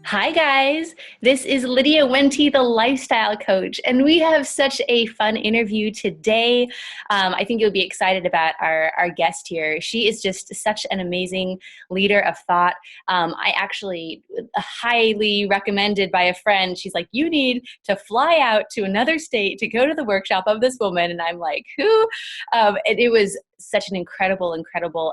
Hi, guys. This is Lydia Wente, the lifestyle coach, and we have such a fun interview today. I think you'll be excited about our guest here. She is just such an amazing leader of thought. I actually highly recommended by a friend. She's like, you need to fly out to another state to go to the workshop of this woman. And I'm like, who? And it was such an incredible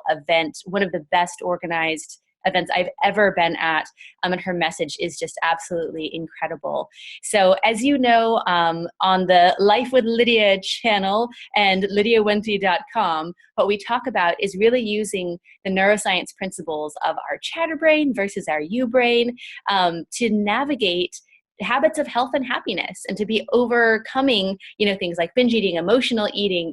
event, one of the best organized events I've ever been at. And her message is just absolutely incredible. So as you know, on the Life with Lydia channel and lydiawente.com, what we talk about is really using the neuroscience principles of our chatter brain versus our you brain to navigate habits of health and happiness, and to be overcoming, things like binge eating, emotional eating,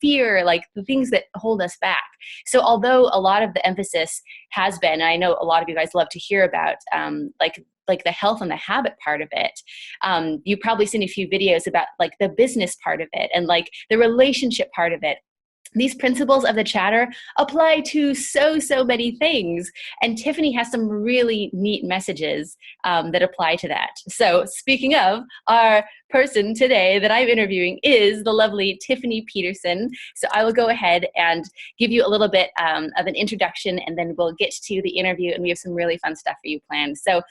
fear, like the things that hold us back. So although a lot of the emphasis has been, and I know a lot of you guys love to hear about, like the health and the habit part of it. You've probably seen a few videos about like the business part of it and like the relationship part of it. These principles of the chatter apply to so many things. And Tiffany has some really neat messages that apply to that. So speaking of, our person today that I'm interviewing is the lovely Tiffany Peterson. So I will go ahead and give you a little bit of an introduction, and then we'll get to the interview, and we have some really fun stuff for you planned. So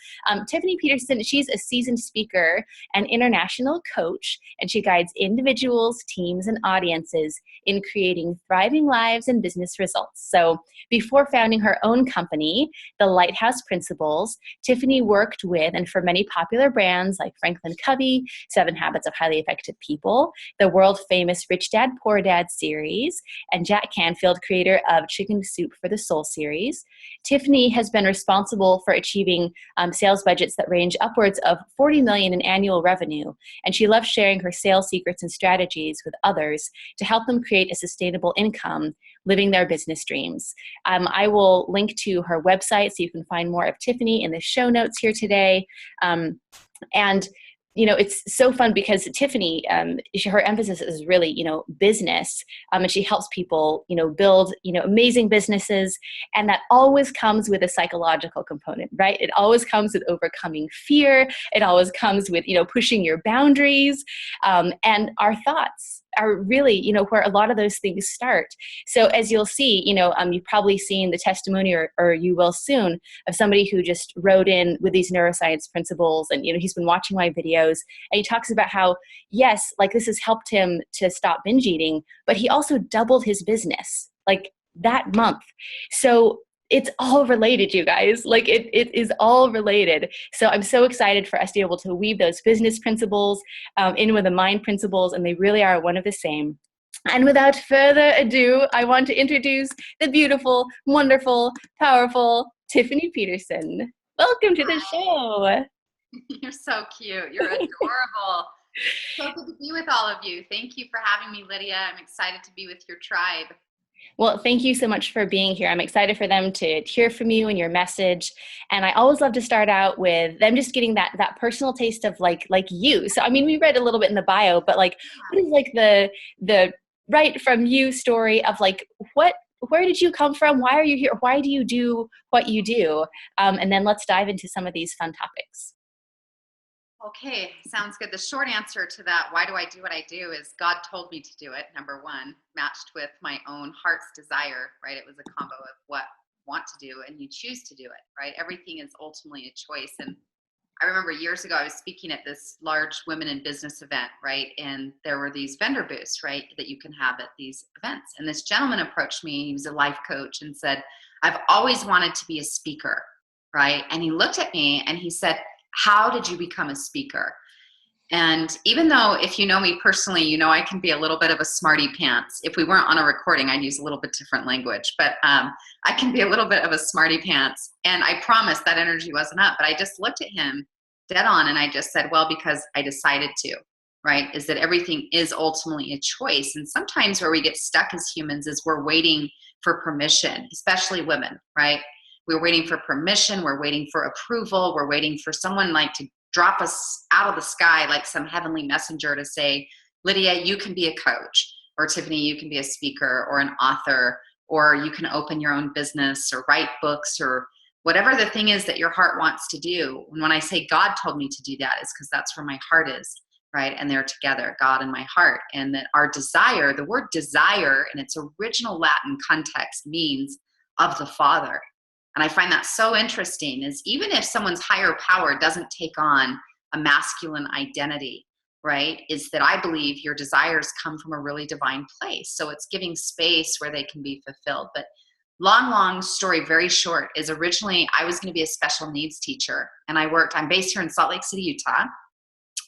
Tiffany Peterson, she's a seasoned speaker and international coach, and she guides individuals, teams, and audiences in creating thriving lives and business results. So before founding her own company, the Lighthouse Principles, Tiffany worked with and for many popular brands like Franklin Covey, 7 Habits of Highly Effective People, the world famous Rich Dad Poor Dad series, and Jack Canfield, creator of Chicken Soup for the Soul series. Tiffany has been responsible for achieving sales budgets that range upwards of $40 million in annual revenue, and she loves sharing her sales secrets and strategies with others to help them create a sustainable income, living their business dreams. I will link to her website so you can find more of Tiffany in the show notes here today. And it's so fun because Tiffany, her emphasis is really, business, and she helps people, build, amazing businesses. And that always comes with a psychological component, right? It always comes with overcoming fear. It always comes with, pushing your boundaries. And our thoughts are really, where a lot of those things start. So as you'll see, you've probably seen the testimony, or you will soon, of somebody who just wrote in with these neuroscience principles, and, he's been watching my videos, and he talks about how, yes, like this has helped him to stop binge eating, but he also doubled his business like that month. So it's all related, you guys. Like it is all related. So I'm so excited for us to be able to weave those business principles in with the mind principles, and they really are one of the same. And without further ado, I want to introduce the beautiful, wonderful, powerful Tiffany Peterson. Welcome to the show. You're so cute. You're adorable. So good to be with all of you. Thank you for having me, Lydia. I'm excited to be with your tribe. Well, thank you so much for being here. I'm excited for them to hear from you and your message. And I always love to start out with them just getting that personal taste of like you. So, I mean, we read a little bit in the bio, but like, what is like the right from you story of like, where did you come from? Why are you here? Why do you do what you do? And then let's dive into some of these fun topics. Okay, sounds good. The short answer to that, why do I do what I do, is God told me to do it, number one, matched with my own heart's desire, right? It was a combo of what I want to do and you choose to do it, right? Everything is ultimately a choice. And I remember years ago, I was speaking at this large women in business event, right? And there were these vendor booths, right, that you can have at these events. And this gentleman approached me, he was a life coach, and said, I've always wanted to be a speaker, right? And he looked at me and he said, how did you become a speaker? And even though, if you know me personally, I can be a little bit of a smarty pants. If we weren't on a recording, I'd use a little bit different language, but I can be a little bit of a smarty pants. And I promise that energy wasn't up, but I just looked at him dead on and I just said, well, because I decided to, right? Is that everything is ultimately a choice. And sometimes where we get stuck as humans is we're waiting for permission, especially women, right? We're waiting for permission. We're waiting for approval. We're waiting for someone like to drop us out of the sky like some heavenly messenger to say, Lydia, you can be a coach. or Tiffany, you can be a speaker or an author, or you can open your own business or write books or whatever the thing is that your heart wants to do. And when I say God told me to do that, it's because that's where my heart is, right? And they're together, God and my heart. And that our desire, the word desire in its original Latin context means of the Father. And I find that so interesting, is even if someone's higher power doesn't take on a masculine identity, right, is that I believe your desires come from a really divine place. So it's giving space where they can be fulfilled. But long story, very short, is originally I was going to be a special needs teacher. And I'm based here in Salt Lake City, Utah.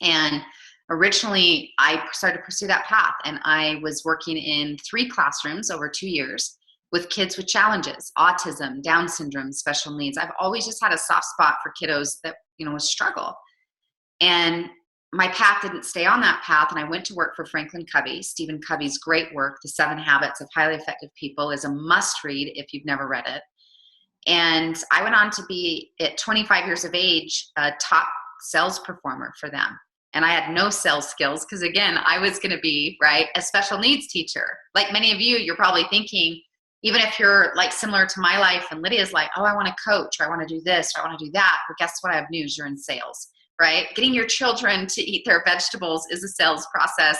And originally I started to pursue that path. And I was working in 3 classrooms over 2 years with kids with challenges, autism, Down syndrome, special needs. I've always just had a soft spot for kiddos that, struggle. And my path didn't stay on that path, and I went to work for Franklin Covey. Stephen Covey's great work, The 7 Habits of Highly Effective People, is a must read if you've never read it. And I went on to be, at 25 years of age, a top sales performer for them. And I had no sales skills because, again, I was going to be, right, a special needs teacher. Like many of you, you're probably thinking, even if you're like similar to my life and Lydia's like, oh, I want to coach, or I want to do this, or I want to do that. But guess what? I have news. You're in sales. Right? Getting your children to eat their vegetables is a sales process.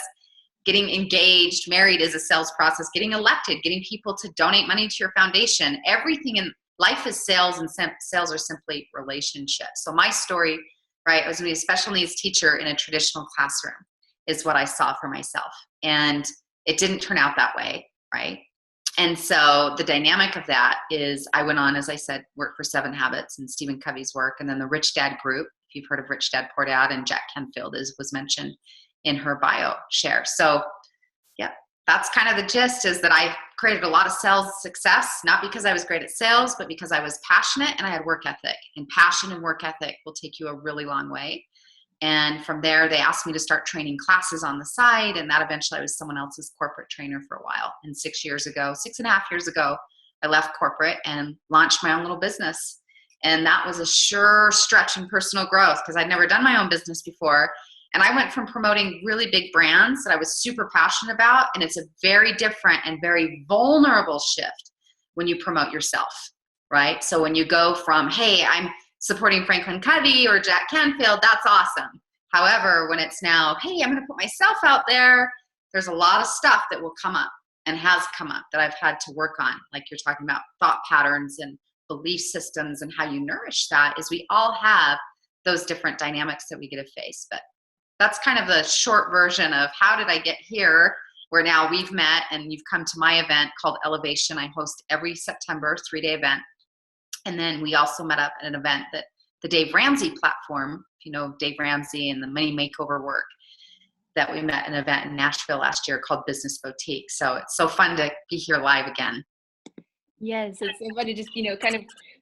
Getting engaged, married is a sales process. Getting elected, getting people to donate money to your foundation. Everything in life is sales, and sales are simply relationships. So my story, right, I was going to be a special needs teacher in a traditional classroom is what I saw for myself. And it didn't turn out that way, right? And so the dynamic of that is I went on, as I said, work for 7 Habits and Stephen Covey's work, and then the Rich Dad Group. If you've heard of Rich Dad Poor Dad, and Jack Canfield was mentioned in her bio share. So yeah, that's kind of the gist, is that I created a lot of sales success, not because I was great at sales, but because I was passionate and I had work ethic. And passion and work ethic will take you a really long way. And from there, they asked me to start training classes on the side. And that eventually I was someone else's corporate trainer for a while. And 6.5 years ago, I left corporate and launched my own little business. And that was a sure stretch in personal growth because I'd never done my own business before. And I went from promoting really big brands that I was super passionate about. And it's a very different and very vulnerable shift when you promote yourself, right? So when you go from, hey, I'm supporting Franklin Covey or Jack Canfield, that's awesome. However, when it's now, hey, I'm going to put myself out there, there's a lot of stuff that will come up and has come up that I've had to work on. Like you're talking about thought patterns and belief systems and how you nourish that, is we all have those different dynamics that we get to face. But that's kind of the short version of how did I get here, where now we've met and you've come to my event called Elevation. I host every September, 3-day event. And then we also met up at an event that the Dave Ramsey platform, if you know Dave Ramsey and the money makeover work, that we met at an event in Nashville last year called Business Boutique. So it's so fun to be here live again. Yes, it's so fun to just,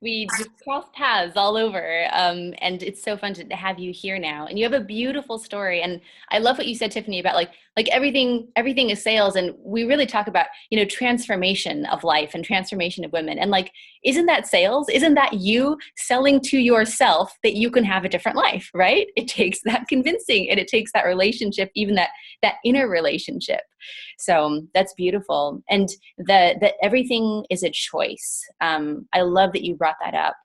we just cross paths all over. And it's so fun to have you here now. And you have a beautiful story. And I love what you said, Tiffany, about like everything is sales. And we really talk about, transformation of life and transformation of women. And like, isn't that sales? Isn't that you selling to yourself that you can have a different life, right? It takes that convincing, and it takes that relationship, even that inner relationship. So that's beautiful. And that everything is a choice. I love that you brought that up.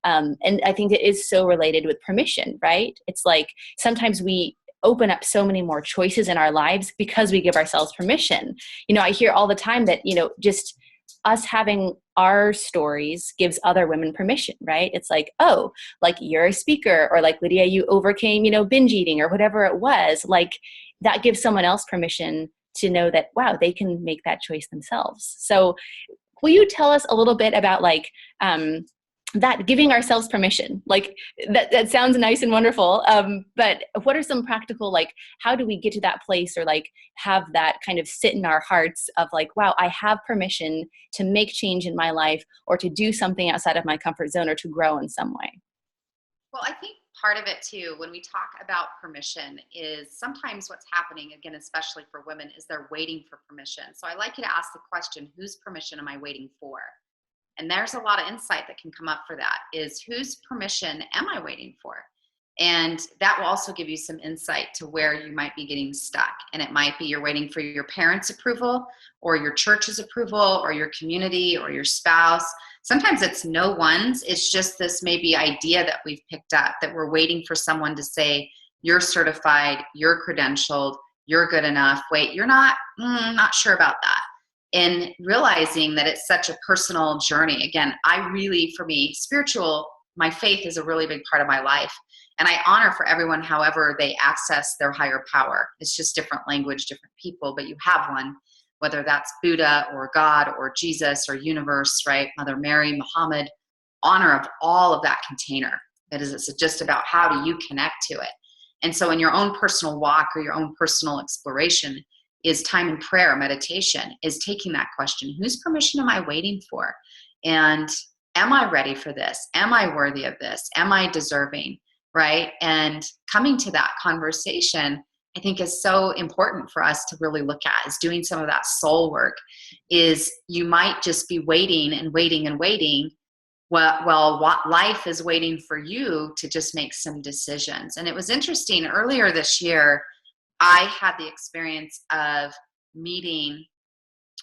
And I think it is so related with permission, right? It's like sometimes we open up so many more choices in our lives because we give ourselves permission. I hear all the time that, just us having our stories gives other women permission, right? It's like, oh, like you're a speaker, or like Lydia, you overcame, binge eating or whatever it was. Like that gives someone else permission to know that, wow, they can make that choice themselves. So will you tell us a little bit about like that giving ourselves permission? Like that sounds nice and wonderful. But what are some practical, like, how do we get to that place, or like have that kind of sit in our hearts of like, wow, I have permission to make change in my life, or to do something outside of my comfort zone, or to grow in some way? Well, I think part of it too, when we talk about permission, is sometimes what's happening, again, especially for women, is they're waiting for permission. So I like you to ask the question, whose permission am I waiting for? And there's a lot of insight that can come up for that, is whose permission am I waiting for? And that will also give you some insight to where you might be getting stuck. And it might be you're waiting for your parents' approval or your church's approval or your community or your spouse. Sometimes it's no one's. It's just this maybe idea that we've picked up that we're waiting for someone to say, you're certified, you're credentialed, you're good enough. Wait, you're not? Not sure about that. And realizing that it's such a personal journey. Again, for me, my faith is a really big part of my life. And I honor for everyone, however they access their higher power. It's just different language, different people, but you have one, whether that's Buddha or God or Jesus or universe, right? Mother Mary, Muhammad, honor of all of that container. It's just about how do you connect to it. And so in your own personal walk or your own personal exploration is time in prayer, meditation, is taking that question, whose permission am I waiting for? And am I ready for this? Am I worthy of this? Am I deserving? Right? And coming to that conversation, I think is so important for us to really look at, is doing some of that soul work. Is you might just be waiting and waiting and waiting well, what life is waiting for you to just make some decisions. And it was interesting, earlier this year, I had the experience of meeting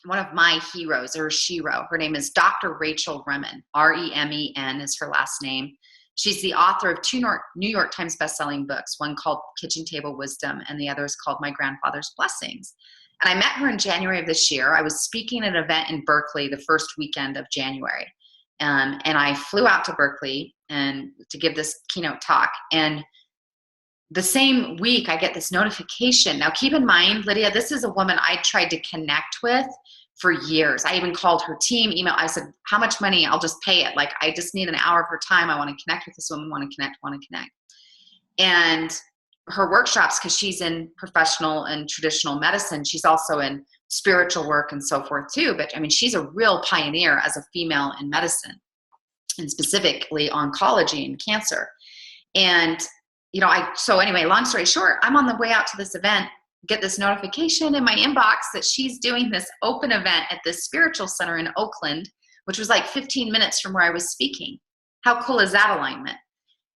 one of my heroes, or shero. Her name is Dr. Rachel Remen. Remen is her last name. She's the author of two New York Times bestselling books, one called Kitchen Table Wisdom and the other is called My Grandfather's Blessings. And I met her in January of this year. I was speaking at an event in Berkeley the first weekend of January. And I flew out to Berkeley and to give this keynote talk. And the same week, I get this notification. Now, keep in mind, Lydia, this is a woman I tried to connect with for years. I even called her team, email. I said, how much money? I'll just pay it. Like, I just need an hour of her time. I want to connect with this woman, want to connect. And her workshops, because she's in professional and traditional medicine, she's also in spiritual work and so forth too. But I mean, she's a real pioneer as a female in medicine, and specifically oncology and cancer. And, so anyway, long story short, I'm on the way out to this event, get this notification in my inbox that she's doing this open event at this spiritual center in Oakland, which was like 15 minutes from where I was speaking. How cool is that alignment?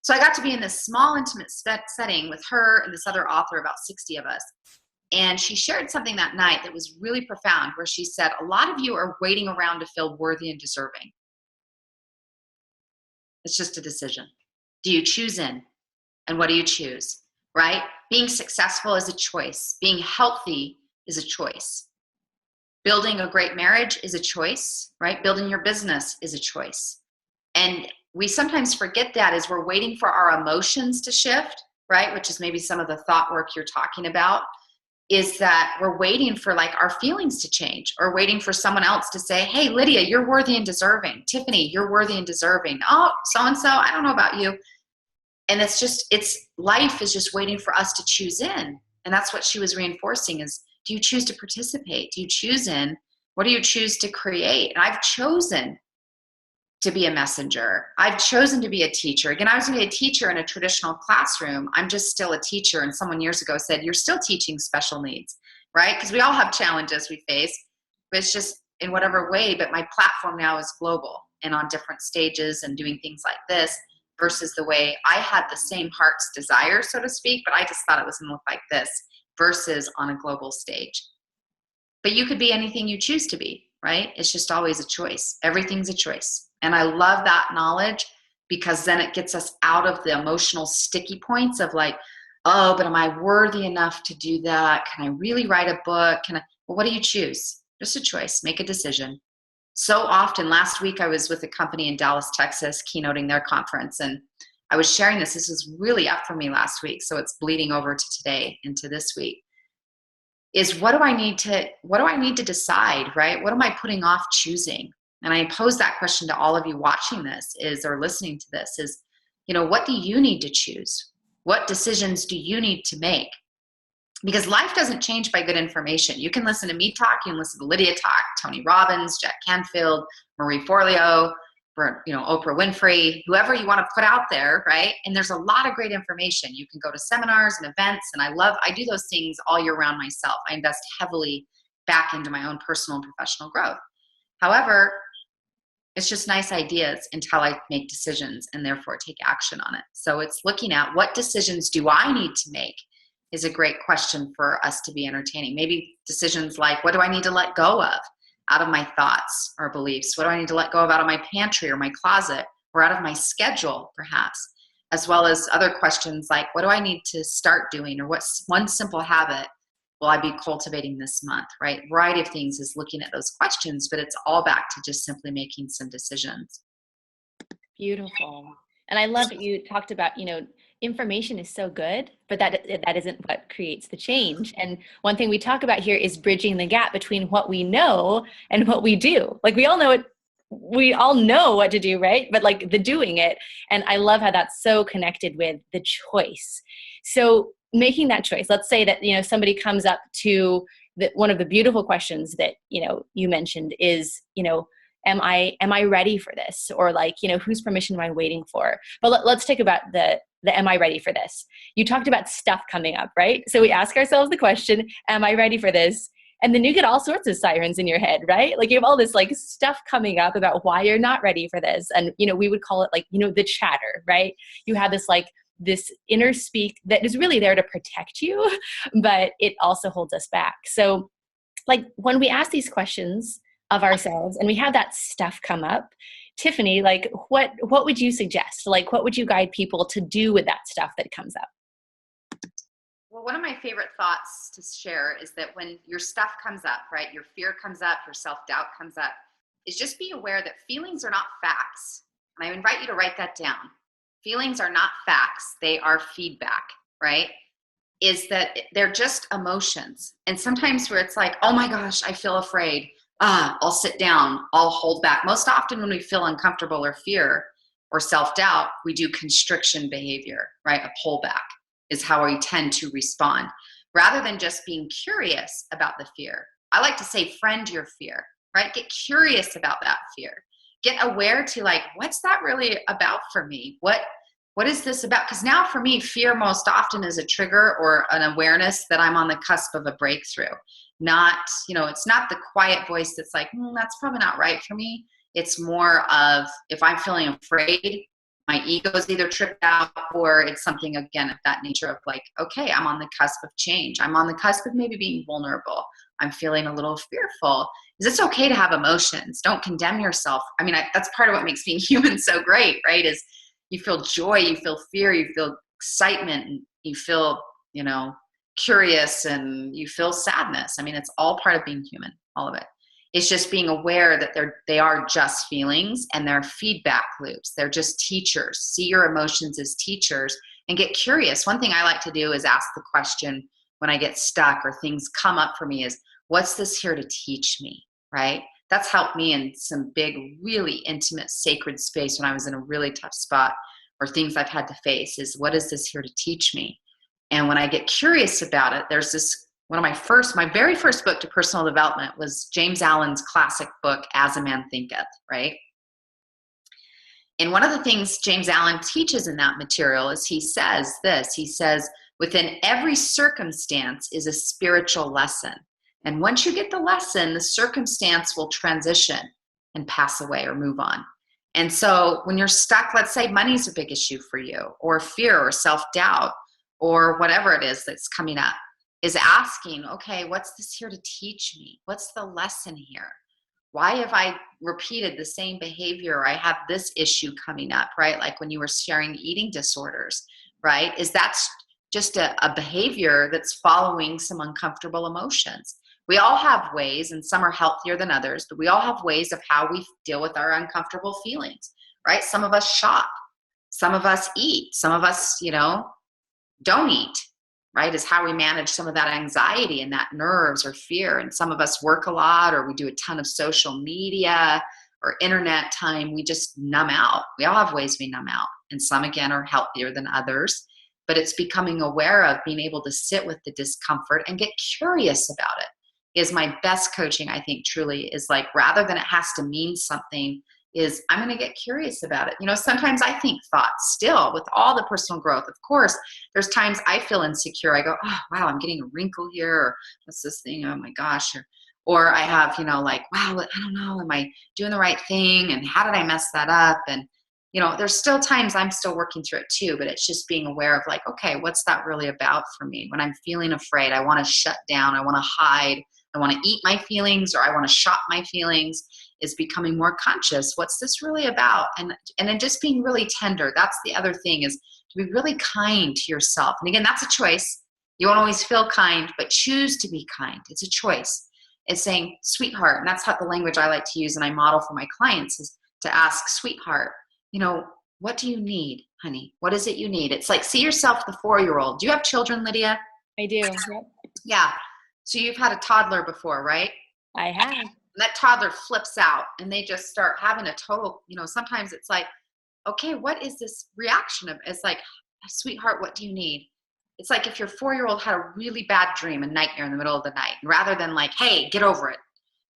So I got to be in this small, intimate setting with her and this other author, about 60 of us. And she shared something that night that was really profound, where she said, a lot of you are waiting around to feel worthy and deserving. It's just a decision. Do you choose in? And what do you choose, right? Being successful is a choice. Being healthy is a choice. Building a great marriage is a choice, right? Building your business is a choice. And we sometimes forget that as we're waiting for our emotions to shift, right? Which is maybe some of the thought work you're talking about, is that we're waiting for like our feelings to change, or waiting for someone else to say, hey, Lydia, you're worthy and deserving. Tiffany, you're worthy and deserving. Oh, so-and-so, I don't know about you. And life is just waiting for us to choose in. And that's what she was reinforcing is, do you choose to participate? Do you choose in? What do you choose to create? And I've chosen to be a messenger. I've chosen to be a teacher. Again, I was going to be a teacher in a traditional classroom. I'm just still a teacher. And someone years ago said, you're still teaching special needs, right? Because we all have challenges we face, but it's just in whatever way. But my platform now is global and on different stages and doing things like this, versus the way I had the same heart's desire, so to speak, but I just thought it was going to look like this, versus on a global stage. But you could be anything you choose to be, right? It's just always a choice. Everything's a choice. And I love that knowledge, because then it gets us out of the emotional sticky points of like, oh, but am I worthy enough to do that? Can I really write a book? Well, what do you choose? Just a choice. Make a decision. So often, last week I was with a company in Dallas, Texas, keynoting their conference, and I was sharing this. This was really up for me last week, so it's bleeding over to today, into this week. Is what do I need to decide, right? What am I putting off choosing? And I pose that question to all of you watching this or listening to this is, what do you need to choose? What decisions do you need to make? Because life doesn't change by good information. You can listen to me talk, you can listen to Lydia talk, Tony Robbins, Jack Canfield, Marie Forleo, Oprah Winfrey, whoever you want to put out there, right? And there's a lot of great information. You can go to seminars and events, and I do those things all year round myself. I invest heavily back into my own personal and professional growth. However, It's just nice ideas until I make decisions and therefore take action on it. So it's looking at what decisions do I need to make is a great question for us to be entertaining. Maybe decisions like, what do I need to let go of out of my thoughts or beliefs? What do I need to let go of out of my pantry or my closet or out of my schedule, perhaps? As well as other questions like, what do I need to start doing? Or what's one simple habit will I be cultivating this month, right? A variety of things is looking at those questions, but it's all back to just simply making some decisions. Beautiful. And I love that you talked about, information is so good, but that isn't what creates the change. And one thing we talk about here is bridging the gap between what we know and what we do. Like we all know what to do, right? But like the doing it. And I love how that's so connected with the choice. So making that choice, let's say that, somebody comes up to one of the beautiful questions that, you mentioned is, am I ready for this? Or like, whose permission am I waiting for? But let's take about the am I ready for this? You talked about stuff coming up, right? So we ask ourselves the question, am I ready for this? And then you get all sorts of sirens in your head, right? Like you have all this like stuff coming up about why you're not ready for this. And, we would call it like, the chatter, right? You have this inner speak that is really there to protect you, but it also holds us back. So like when we ask these questions of ourselves and we have that stuff come up, Tiffany, like what would you suggest? Like what would you guide people to do with that stuff that comes up? Well, one of my favorite thoughts to share is that when your stuff comes up, right, your fear comes up, your self-doubt comes up, is just be aware that feelings are not facts. And I invite you to write that down. Feelings are not facts. They are feedback, right? Is that they're just emotions. And sometimes where it's like, oh my gosh, I feel afraid. I'll sit down, I'll hold back. Most often when we feel uncomfortable or fear or self-doubt, we do constriction behavior, right? A pullback is how we tend to respond rather than just being curious about the fear. I like to say friend your fear, right? Get curious about that fear. Get aware to like, what's that really about for me? What is this about? Because now for me, fear most often is a trigger or an awareness that I'm on the cusp of a breakthrough. Not, it's not the quiet voice that's like, that's probably not right for me. It's more of if I'm feeling afraid, my ego's either tripped out or it's something, again, of that nature of like, okay, I'm on the cusp of change. I'm on the cusp of maybe being vulnerable. I'm feeling a little fearful. It's okay to have emotions. Don't condemn yourself. I mean, that's part of what makes being human so great, right? Is you feel joy, you feel fear, you feel excitement, and you feel, curious, and you feel sadness. I mean, it's all part of being human, all of it. It's just being aware that they are just feelings and they're feedback loops. They're just teachers. See your emotions as teachers and get curious. One thing I like to do is ask the question when I get stuck or things come up for me is, what's this here to teach me, right? That's helped me in some big, really intimate, sacred space when I was in a really tough spot or things I've had to face is, what is this here to teach me? And when I get curious about it, there's this, my very first book to personal development was James Allen's classic book, As a Man Thinketh, right? And one of the things James Allen teaches in that material is he says, within every circumstance is a spiritual lesson. And once you get the lesson, the circumstance will transition and pass away or move on. And so when you're stuck, let's say money's a big issue for you, or fear or self-doubt, or whatever it is that's coming up, is asking, okay, what's this here to teach me? What's the lesson here? Why have I repeated the same behavior? I have this issue coming up, right? Like when you were sharing eating disorders, right? Is that's just a behavior that's following some uncomfortable emotions. We all have ways, and some are healthier than others, but we all have ways of how we deal with our uncomfortable feelings, right? Some of us shop, some of us eat, some of us, don't eat, right? Is how we manage some of that anxiety and that nerves or fear. And some of us work a lot, or we do a ton of social media or internet time. We just numb out. We all have ways we numb out. And some, again, are healthier than others. But it's becoming aware of being able to sit with the discomfort and get curious about it is my best coaching, I think, truly is like, rather than it has to mean something, is I'm going to get curious about it. Sometimes I think thoughts still with all the personal growth. Of course, there's times I feel insecure. I go, oh, wow, I'm getting a wrinkle here. Or what's this thing? Oh my gosh. Or Or I have, like, wow, I don't know, am I doing the right thing? And how did I mess that up? And, there's still times I'm still working through it too, but it's just being aware of like, okay, what's that really about for me? When I'm feeling afraid, I want to shut down, I want to hide, I want to eat my feelings, or I want to shop my feelings, is becoming more conscious. What's this really about? And then just being really tender. That's the other thing, is to be really kind to yourself. And again, that's a choice. You won't always feel kind, but choose to be kind. It's a choice. It's saying, sweetheart, and that's how the language I like to use and I model for my clients, is to ask, sweetheart, what do you need, honey? What is it you need? It's like, see yourself, the 4-year-old. Do you have children, Lydia? I do. Yep. Yeah. So you've had a toddler before, right? I have. And that toddler flips out and they just start having a total, sometimes it's like, okay, what is this reaction of? It's like, sweetheart, what do you need? It's like if your 4-year-old had a really bad dream, a nightmare in the middle of the night, and rather than like, hey, get over it,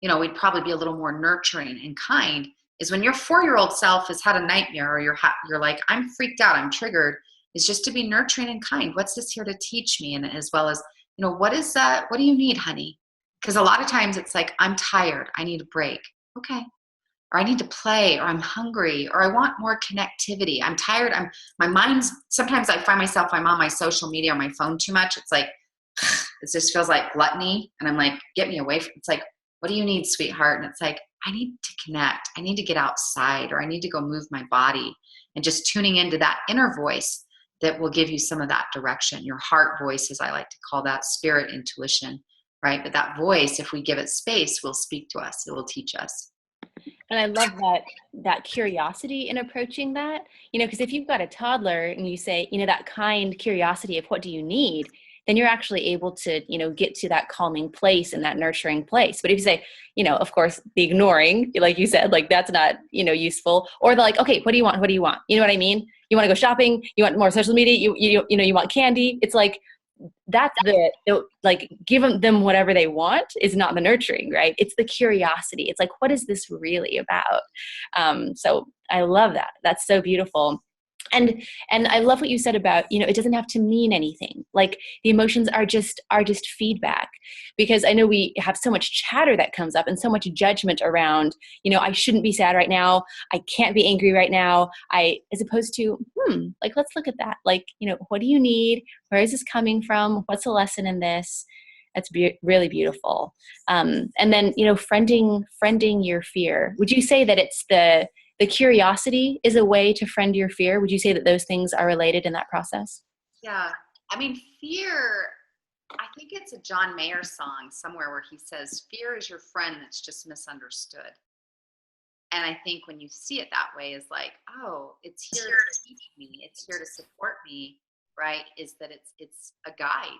we'd probably be a little more nurturing and kind. Is when your 4-year-old self has had a nightmare, or you're like, I'm freaked out, I'm triggered, is just to be nurturing and kind. What's this here to teach me? And as well as, what is that? What do you need, honey? Because a lot of times it's like, I'm tired, I need a break. Okay. Or I need to play, or I'm hungry, or I want more connectivity. I'm tired. Sometimes I find myself, I'm on my social media on my phone too much. It's like, it just feels like gluttony. And I'm like, get me away from, it's like, what do you need, sweetheart? And it's like, I need to connect. I need to get outside, or I need to go move my body, and just tuning into that inner voice that will give you some of that direction. Your heart voice, as I like to call that, spirit intuition, right? But that voice, if we give it space, will speak to us. It will teach us. And I love that curiosity in approaching that, because if you've got a toddler and you say, that kind curiosity of what do you need, then you're actually able to, get to that calming place and that nurturing place. But if you say, of course, the ignoring, like you said, like that's not, useful, or the like, okay, what do you want? What do you want? You know what I mean? You want to go shopping? You want more social media? You want candy? It's like, that's the like, give them whatever they want is not the nurturing, right? It's the curiosity. It's like, what is this really about? So I love that. That's so beautiful. And I love what you said about, it doesn't have to mean anything. Like the emotions are just feedback, because I know we have so much chatter that comes up and so much judgment around, I shouldn't be sad right now. I can't be angry right now. As opposed to, like, let's look at that. Like, what do you need? Where is this coming from? What's the lesson in this? That's really beautiful. And then, friending your fear. Would you say that it's the curiosity is a way to friend your fear? Would you say that those things are related in that process? Yeah. I mean, fear, I think it's a John Mayer song somewhere where he says, fear is your friend that's just misunderstood. And I think when you see it that way, is like, oh, it's here to teach me. It's here to support me, right? Is that it's a guide,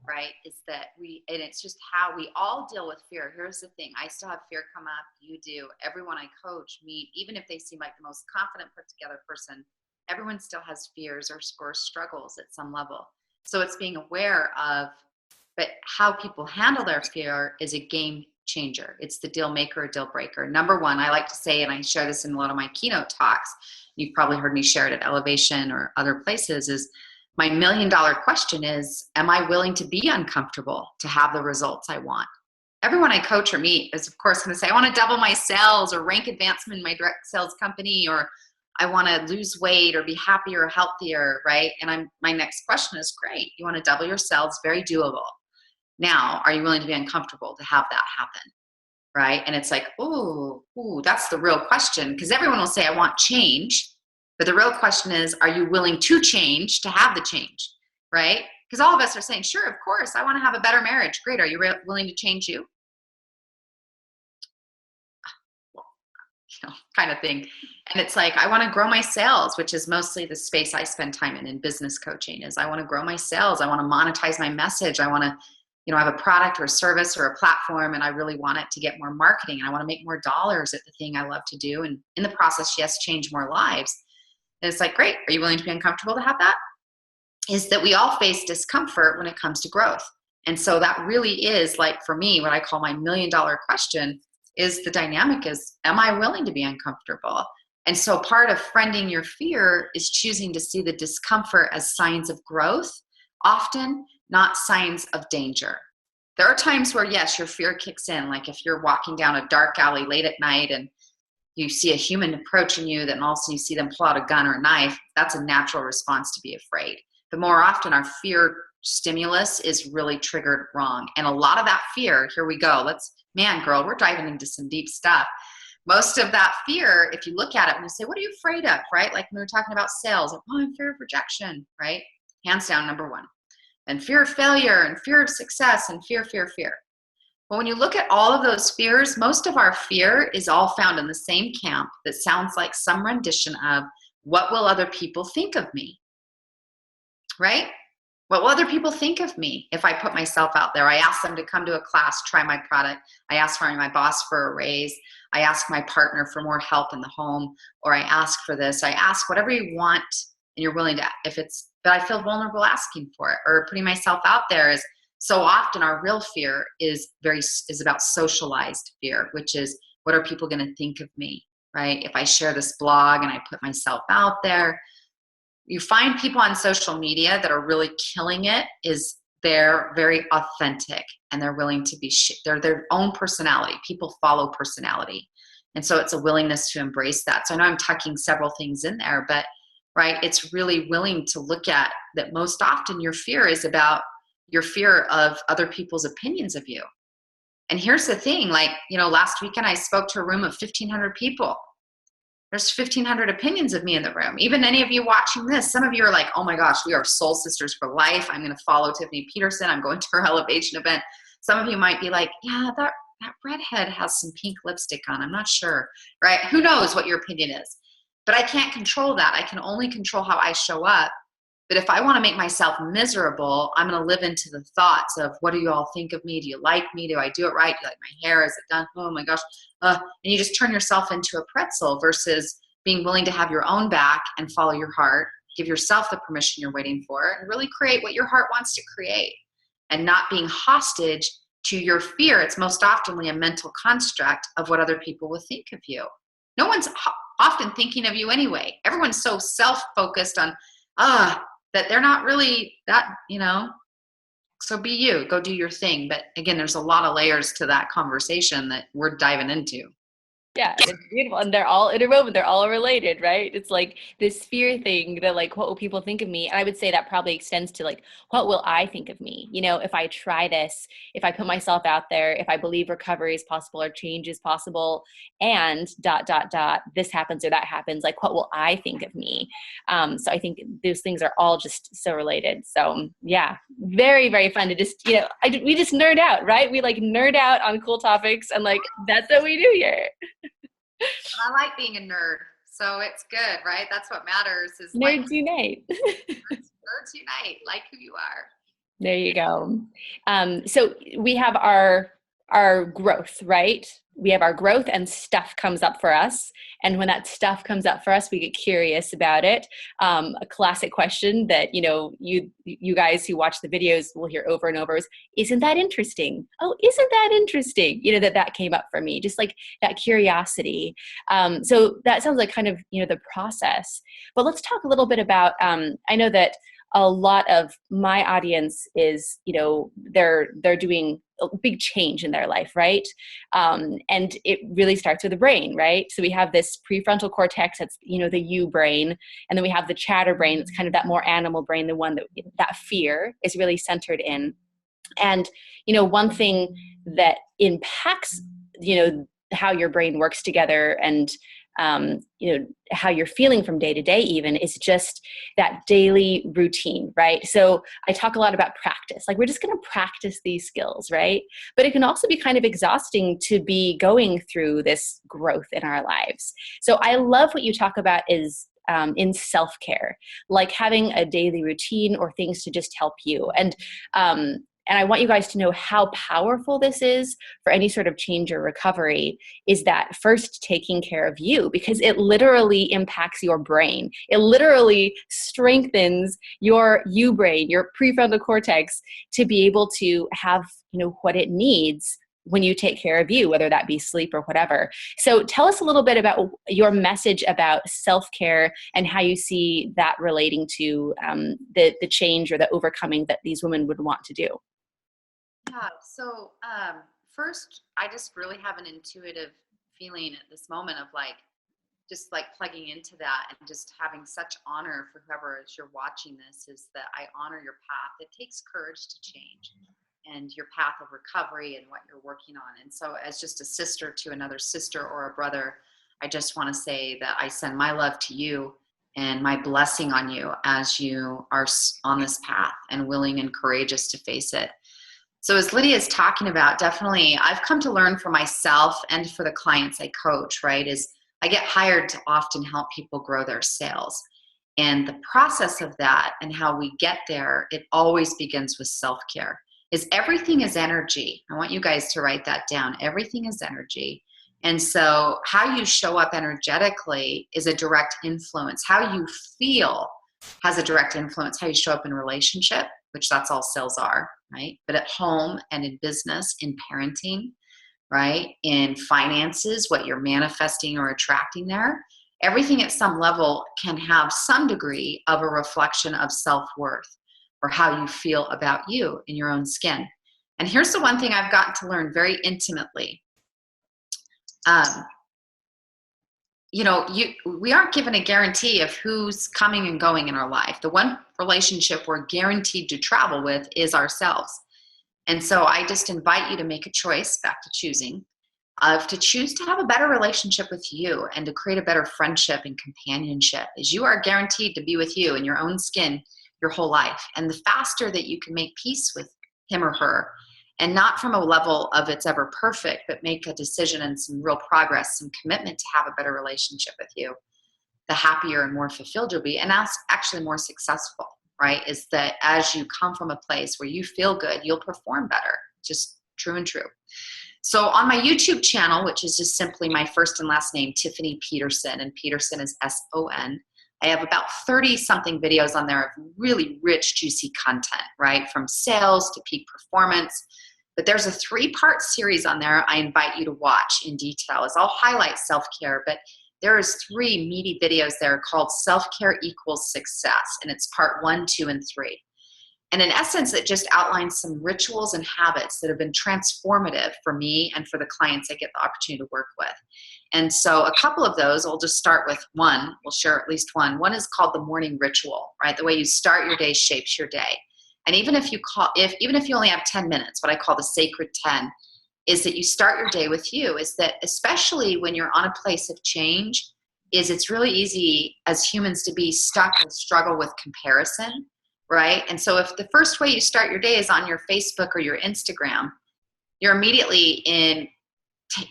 right? Is that and it's just how we all deal with fear. Here's the thing. I still have fear come up. You do. Everyone I coach, meet, even if they seem like the most confident, put together person, everyone still has fears or struggles at some level. So it's being aware of, but how people handle their fear is a game changer. It's the deal maker or deal breaker. Number one, I like to say, and I share this in a lot of my keynote talks, you've probably heard me share it at Elevation or other places, is my $1 million question is, am I willing to be uncomfortable to have the results I want? Everyone I coach or meet is, of course, going to say, I want to double my sales or rank advancement in my direct sales company, or I want to lose weight or be happier or healthier, right? And my next question is, great. You want to double your sales? Very doable. Now, are you willing to be uncomfortable to have that happen? Right? And it's like, ooh, that's the real question. Because everyone will say, I want change. But the real question is, are you willing to change to have the change? Right? Because all of us are saying, sure, of course, I want to have a better marriage. Great. Are you willing to change you? Well, kind of thing. And it's like, I want to grow my sales, which is mostly the space I spend time in business coaching, is I want to grow my sales. I want to monetize my message. I want to, have a product or a service or a platform, and I really want it to get more marketing, and I want to make more dollars at the thing I love to do. And in the process, yes, change more lives. And it's like, great. Are you willing to be uncomfortable to have that? Is that we all face discomfort when it comes to growth. And so that really is, like, for me, what I call my $1 million question is, the dynamic is, am I willing to be uncomfortable? And so part of friending your fear is choosing to see the discomfort as signs of growth, often not signs of danger. There are times where, yes, your fear kicks in. Like if you're walking down a dark alley late at night and you see a human approaching you, then also you see them pull out a gun or a knife, that's a natural response to be afraid. But more often our fear stimulus is really triggered wrong. And a lot of that fear, here we go, man, girl, we're diving into some deep stuff. Most of that fear, if you look at it and you say, what are you afraid of, right? Like when we were talking about sales, like, oh, I'm fear of rejection, right? Hands down, number one. And fear of failure and fear of success and fear. But when you look at all of those fears, most of our fear is all found in the same camp that sounds like some rendition of, what will other people think of me, right? What will other people think of me if I put myself out there? I ask them to come to a class, try my product. I ask for my boss for a raise. I ask my partner for more help in the home, or I ask for this. I ask whatever you want and you're willing to, but I feel vulnerable asking for it, or putting myself out there is so often our real fear is about socialized fear, which is, what are people going to think of me, right? If I share this blog and I put myself out there, you find people on social media that are really killing it is they're very authentic and they're willing to be, they're their own personality. People follow personality. And so it's a willingness to embrace that. So I know I'm tucking several things in there, but right, it's really willing to look at that. Most often your fear is about your fear of other people's opinions of you. And here's the thing, like, last weekend I spoke to a room of 1,500 people. There's 1,500 opinions of me in the room. Even any of you watching this, some of you are like, oh my gosh, we are soul sisters for life. I'm going to follow Tiffany Peterson. I'm going to her elevation event. Some of you might be like, yeah, that redhead has some pink lipstick on. I'm not sure, right? Who knows what your opinion is? But I can't control that. I can only control how I show up. But if I want to make myself miserable, I'm going to live into the thoughts of, what do you all think of me? Do you like me? Do I do it right? Do you like my hair? Is it done? Oh my gosh. And you just turn yourself into a pretzel versus being willing to have your own back and follow your heart, give yourself the permission you're waiting for, and really create what your heart wants to create, and not being hostage to your fear. It's most often a mental construct of what other people will think of you. No one's often thinking of you anyway. Everyone's so self-focused on, that they're not really that, so be you, go do your thing. But again, there's a lot of layers to that conversation that we're diving into. Yeah, it's beautiful. And they're all interwoven. They're all related, right? It's like this fear thing that, like, what will people think of me? And I would say that probably extends to, like, what will I think of me? If I try this, if I put myself out there, if I believe recovery is possible or change is possible, and ... this happens or that happens, like, what will I think of me? So I think those things are all just so related. So yeah, very, very fun to just, we just nerd out, right? We like nerd out on cool topics, and like, that's what we do here. I like being a nerd, so it's good, right? That's what matters. Is Nerds unite. Nerds unite, like who you are. There you go. So we have our growth, right? We have our growth, and stuff comes up for us. And when that stuff comes up for us, we get curious about it. A classic question that, you guys who watch the videos will hear over and over is, isn't that interesting? Oh, isn't that interesting? That came up for me, just like that curiosity. So that sounds like kind of, the process. But let's talk a little bit about, I know that a lot of my audience is, they're doing a big change in their life, right? And it really starts with the brain, right? So we have this prefrontal cortex, that's, the you brain. And then we have the chatter brain, that's kind of that more animal brain, the one that fear is really centered in. And, one thing that impacts, how your brain works together and, how you're feeling from day to day even, is just that daily routine, right? So I talk a lot about practice. Like, we're just going to practice these skills, right? But it can also be kind of exhausting to be going through this growth in our lives. So I love what you talk about is in self-care, like having a daily routine or things to just help you. And I want you guys to know how powerful this is for any sort of change or recovery, is that first taking care of you, because it literally impacts your brain. It literally strengthens your you brain, your prefrontal cortex, to be able to have, what it needs when you take care of you, whether that be sleep or whatever. So tell us a little bit about your message about self-care and how you see that relating to the change or the overcoming that these women would want to do. Yeah. So, first, I just really have an intuitive feeling at this moment of like, just like plugging into that and just having such honor for whoever is you're watching this, is that I honor your path. It takes courage to change, and your path of recovery and what you're working on. And so, as just a sister to another sister or a brother, I just want to say that I send my love to you and my blessing on you as you are on this path and willing and courageous to face it. So as Lydia is talking about, definitely I've come to learn for myself and for the clients I coach, right, is I get hired to often help people grow their sales. And the process of that and how we get there, it always begins with self-care. Is everything is energy. I want you guys to write that down. Everything is energy. And so how you show up energetically is a direct influence. How you feel has a direct influence. How you show up in a relationship, which that's all sales are, right? But at home and in business, in parenting, right? In finances, what you're manifesting or attracting there, everything at some level can have some degree of a reflection of self-worth or how you feel about you in your own skin. And here's the one thing I've gotten to learn very intimately. We aren't given a guarantee of who's coming and going in our life. The one relationship we're guaranteed to travel with is ourselves. And so I just invite you to make a choice, back to choosing, to choose to have a better relationship with you and to create a better friendship and companionship, as you are guaranteed to be with you in your own skin your whole life. And the faster that you can make peace with him or her, and not from a level of it's ever perfect, but make a decision and some real progress, some commitment to have a better relationship with you, the happier and more fulfilled you'll be, and that's actually more successful, right? Is that as you come from a place where you feel good, you'll perform better. Just true and true. So on my YouTube channel, which is just simply my first and last name, Tiffany Peterson, and Peterson is S-O-N, I have about 30 something videos on there of really rich, juicy content, right? From sales to peak performance. But there's a 3-part series on there I invite you to watch in detail, as I'll highlight self-care, but there is 3 meaty videos there called Self-Care Equals Success, and it's part 1, 2, and 3. And in essence, it just outlines some rituals and habits that have been transformative for me and for the clients I get the opportunity to work with. And so a couple of those, I'll just start with one. We'll share at least one. One is called the morning ritual, right? The way you start your day shapes your day. And even if you only have 10 minutes, what I call the sacred 10, is that you start your day with you. Is that especially when you're on a place of change, is it's really easy as humans to be stuck and struggle with comparison, right? And so if the first way you start your day is on your Facebook or your Instagram, you're immediately in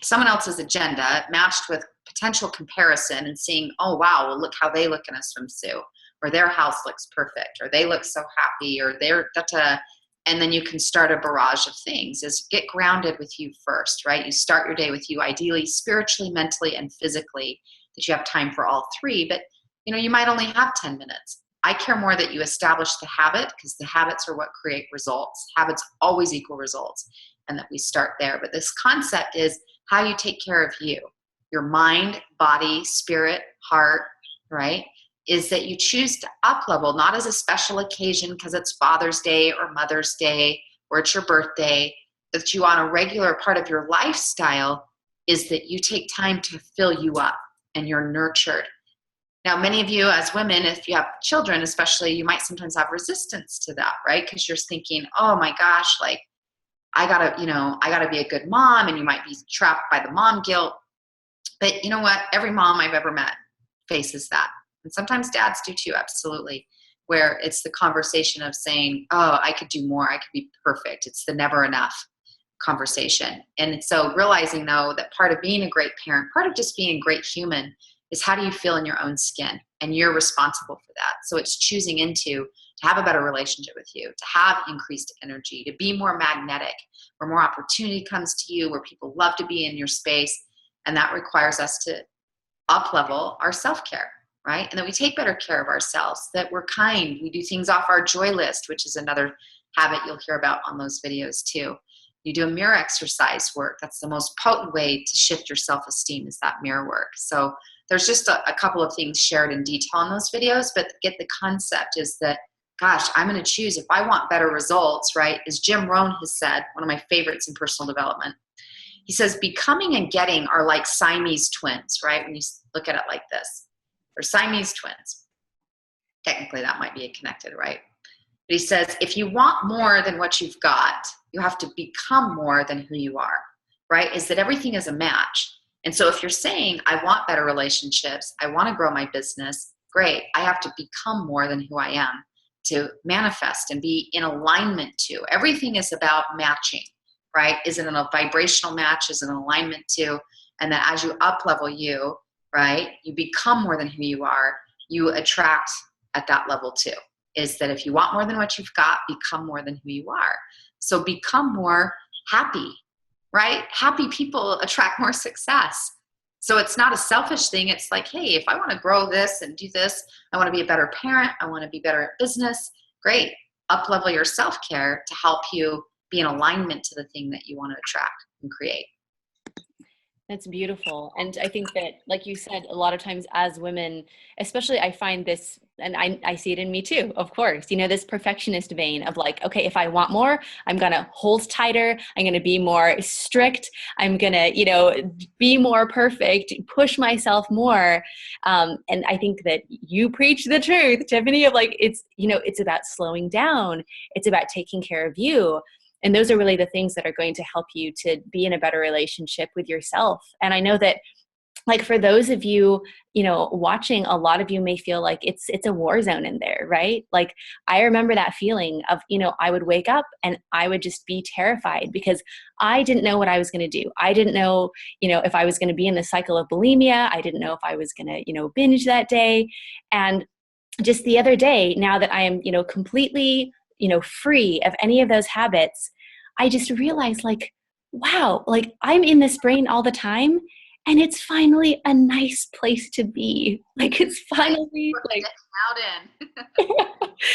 someone else's agenda matched with potential comparison and seeing, oh, wow, well, look how they look in a swimsuit, or their house looks perfect, or they look so happy, or they're and then you can start a barrage of things. Is get grounded with you first, right? You start your day with you, ideally spiritually, mentally, and physically, that you have time for all 3, but you might only have 10 minutes. I care more that you establish the habit, because the habits are what create results. Habits always equal results, and that we start there. But this concept is how you take care of you, your mind, body, spirit, heart, right? Is that you choose to up level, not as a special occasion because it's Father's Day or Mother's Day or it's your birthday, that you on a regular part of your lifestyle is that you take time to fill you up and you're nurtured. Now, many of you as women, if you have children especially, you might sometimes have resistance to that, right? Because you're thinking, oh my gosh, like I gotta be a good mom, and you might be trapped by the mom guilt. But you know what? Every mom I've ever met faces that. And sometimes dads do too, absolutely, where it's the conversation of saying, oh, I could do more. I could be perfect. It's the never enough conversation. And so realizing, though, that part of being a great parent, part of just being a great human, is how do you feel in your own skin? And you're responsible for that. So it's choosing to have a better relationship with you, to have increased energy, to be more magnetic, where more opportunity comes to you, where people love to be in your space. And that requires us to up-level our self-care, right? And that we take better care of ourselves, that we're kind. We do things off our joy list, which is another habit you'll hear about on those videos too. You do a mirror exercise work. That's the most potent way to shift your self-esteem, is that mirror work. So there's just a couple of things shared in detail in those videos, but get the concept is that gosh, I'm going to choose if I want better results, right? As Jim Rohn has said, one of my favorites in personal development, he says, becoming and getting are like Siamese twins, right? When you look at it like this, they're Siamese twins. Technically, that might be connected, right? But he says, if you want more than what you've got, you have to become more than who you are, right? Is that everything is a match. And so if you're saying, I want better relationships, I want to grow my business, great. I have to become more than who I am to manifest and be in alignment to. Everything is about matching, right? Is it a vibrational match? Is it an alignment to? And that as you up level you, right, you become more than who you are, you attract at that level too. Is that if you want more than what you've got, become more than who you are. So become more happy, right? Happy people attract more success. So it's not a selfish thing. It's like, hey, if I want to grow this and do this, I want to be a better parent, I want to be better at business, great. Up level your self-care to help you be in alignment to the thing that you want to attract and create. That's beautiful. And I think that, like you said, a lot of times as women, especially I find this, and I see it in me too, of course, this perfectionist vein of like, okay, if I want more, I'm going to hold tighter. I'm going to be more strict. I'm going to, be more perfect, push myself more. And I think that you preach the truth, Tiffany, of like, it's about slowing down. It's about taking care of you. And those are really the things that are going to help you to be in a better relationship with yourself. And I know that, like, for those of you, watching, a lot of you may feel like it's a war zone in there, right? Like, I remember that feeling of, I would wake up and I would just be terrified because I didn't know what I was going to do. I didn't know, if I was going to be in the cycle of bulimia. I didn't know if I was going to, binge that day. And just the other day, now that I am, completely free of any of those habits, I just realized like, wow, like I'm in this brain all the time and it's finally a nice place to be. Like it's finally like out in.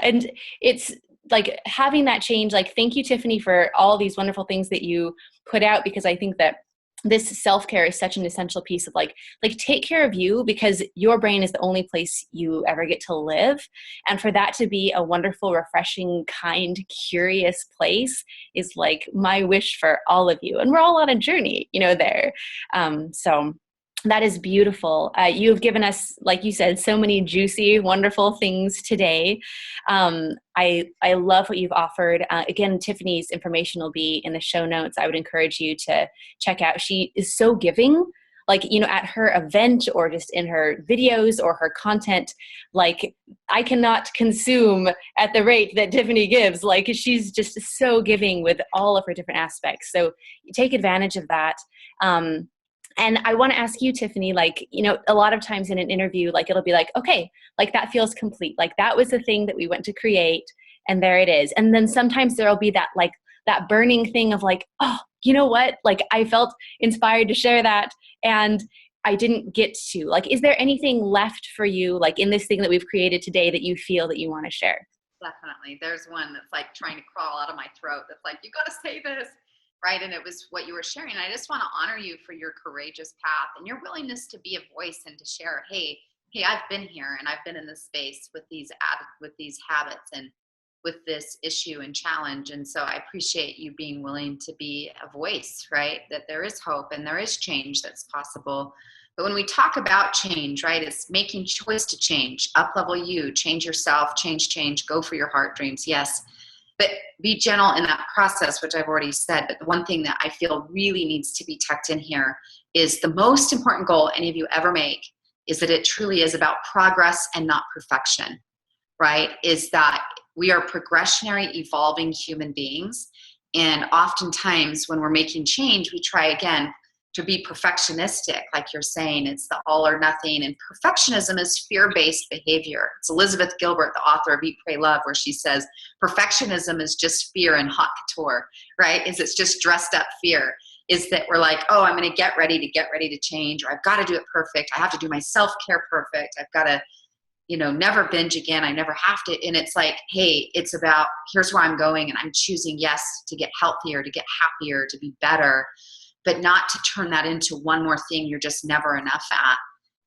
And it's like having that change. Like, thank you, Tiffany, for all these wonderful things that you put out, because I think that this self-care is such an essential piece of like take care of you, because your brain is the only place you ever get to live. And for that to be a wonderful, refreshing, kind, curious place is like my wish for all of you. And we're all on a journey, there. So that is beautiful. You've given us, like you said, so many juicy, wonderful things today. I love what you've offered. Again, Tiffany's information will be in the show notes. I would encourage you to check out. She is so giving, like, at her event or just in her videos or her content. Like, I cannot consume at the rate that Tiffany gives. Like, she's just so giving with all of her different aspects. So take advantage of that. And I want to ask you, Tiffany, like, a lot of times in an interview, like it'll be like, okay, like that feels complete. Like that was the thing that we went to create and there it is. And then sometimes there'll be that, like that burning thing of like, oh, you know what? Like I felt inspired to share that and I didn't get to. Like, is there anything left for you, like in this thing that we've created today, that you feel that you want to share? Definitely. There's one that's like trying to crawl out of my throat. That's like, you got to say this. Right. And it was what you were sharing. I just want to honor you for your courageous path and your willingness to be a voice and to share, hey, I've been here and I've been in this space with these habits and with this issue and challenge. And so I appreciate you being willing to be a voice, right? That there is hope and there is change that's possible. But when we talk about change, right, it's making choice to change, up level you, change yourself, change, go for your heart dreams. Yes. But be gentle in that process, which I've already said. But the one thing that I feel really needs to be tucked in here is the most important goal any of you ever make is that it truly is about progress and not perfection, right? Is that we are progressionary, evolving human beings. And oftentimes when we're making change, we try again to be perfectionistic, like you're saying, it's the all or nothing. And perfectionism is fear-based behavior. It's Elizabeth Gilbert, the author of Eat, Pray, Love, where she says, perfectionism is just fear in haute couture, right? It's just dressed up fear. Is that we're like, oh, I'm going to get ready to change, or I've got to do it perfect. I have to do my self-care perfect. I've got to, never binge again. I never have to. And it's like, hey, it's about, here's where I'm going. And I'm choosing, yes, to get healthier, to get happier, to be better, but not to turn that into one more thing you're just never enough at.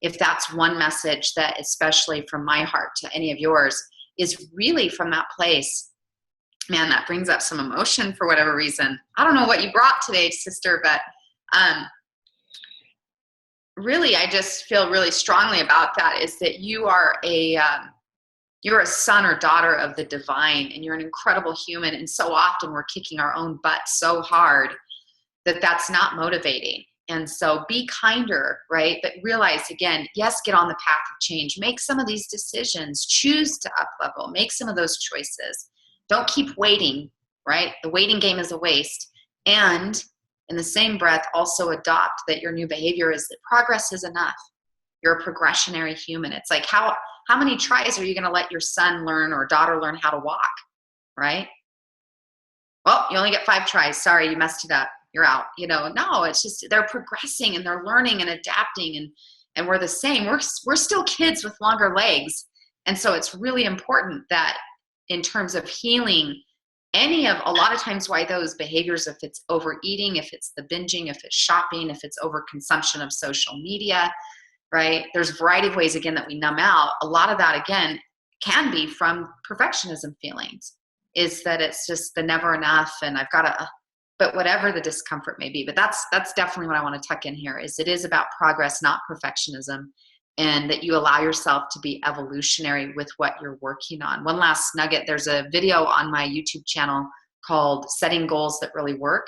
if that's one message that, especially from my heart to any of yours, is really from that place. Man, that brings up some emotion for whatever reason. I don't know what you brought today, sister, but really, I just feel really strongly about that, is that you are you're a son or daughter of the divine, and you're an incredible human. And so often we're kicking our own butt so hard that that's not motivating. And so be kinder, right? But realize, again, yes, get on the path of change. Make some of these decisions. Choose to up level. Make some of those choices. Don't keep waiting, right? The waiting game is a waste. And in the same breath, also adopt that your new behavior is that progress is enough. You're a progressionary human. It's like, how many tries are you going to let your son learn or daughter learn how to walk, right? Well, you only get 5 tries. Sorry, you messed it up. You're out. No, it's just they're progressing and they're learning and adapting, and we're the same. We're still kids with longer legs. And so it's really important that in terms of healing a lot of times why those behaviors, if it's overeating, if it's the binging, if it's shopping, if it's overconsumption of social media, right? There's a variety of ways, again, that we numb out. A lot of that, again, can be from perfectionism feelings, is that it's just the never enough, and I've got to, but whatever the discomfort may be. But that's definitely what I want to tuck in here, is it is about progress, not perfectionism, and that you allow yourself to be evolutionary with what you're working on. One last nugget, there's a video on my YouTube channel called Setting Goals That Really Work,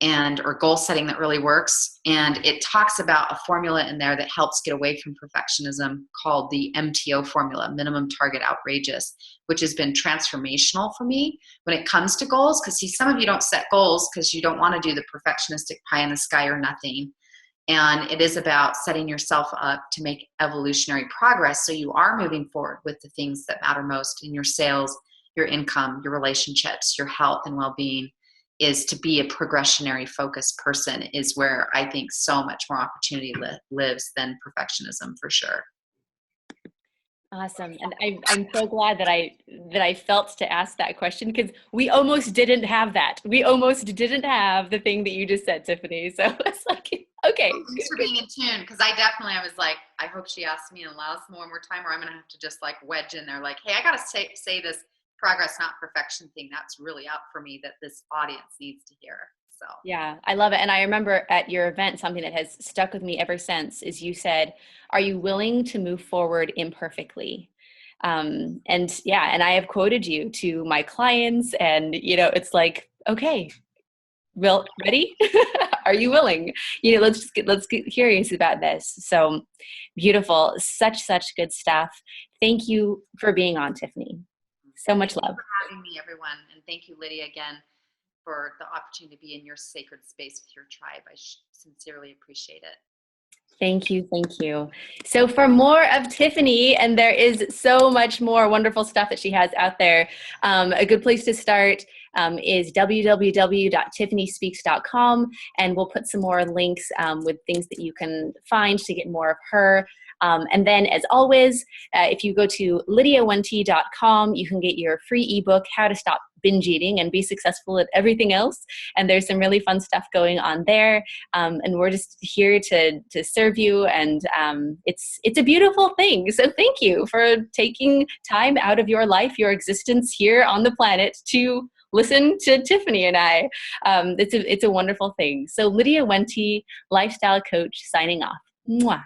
or Goal Setting That Really Works. And it talks about a formula in there that helps get away from perfectionism called the MTO formula, Minimum Target Outrageous, which has been transformational for me when it comes to goals. Because see, some of you don't set goals because you don't want to do the perfectionistic pie in the sky or nothing. And it is about setting yourself up to make evolutionary progress so you are moving forward with the things that matter most in your sales, your income, your relationships, your health and well-being. Is to be a progressionary focused person is where I think so much more opportunity lives than perfectionism, for sure. Awesome. And I'm so glad that I felt to ask that question, because we almost didn't have that. We almost didn't have the thing that you just said, Tiffany. So it's like, okay. Well, thanks for being in tune, because I was like, I hope she asks me and allows me one more time, or I'm going to have to just like wedge in there like, hey, I got to say this progress, not perfection thing. That's really out for me that this audience needs to hear. So yeah, I love it. And I remember at your event, something that has stuck with me ever since is you said, are you willing to move forward imperfectly? And I have quoted you to my clients, and, it's like, okay, well, ready? Are you willing? Let's get curious about this. So beautiful. Such good stuff. Thank you for being on, Tiffany. So much love. Thank you for having me, everyone. And thank you, Lydia, again, for the opportunity to be in your sacred space with your tribe. I sincerely appreciate it. Thank you. So for more of Tiffany, and there is so much more wonderful stuff that she has out there, a good place to start is www.tiffanyspeaks.com, and we'll put some more links with things that you can find to get more of her. And then, as always, if you go to lydiawente.com, you can get your free ebook, How to Stop Binge Eating and Be Successful at Everything Else. And there's some really fun stuff going on there. And we're just here to serve you. And it's a beautiful thing. So thank you for taking time out of your life, your existence here on the planet, to listen to Tiffany and I. It's a wonderful thing. So Lydia Wente, lifestyle coach, signing off. Mwah.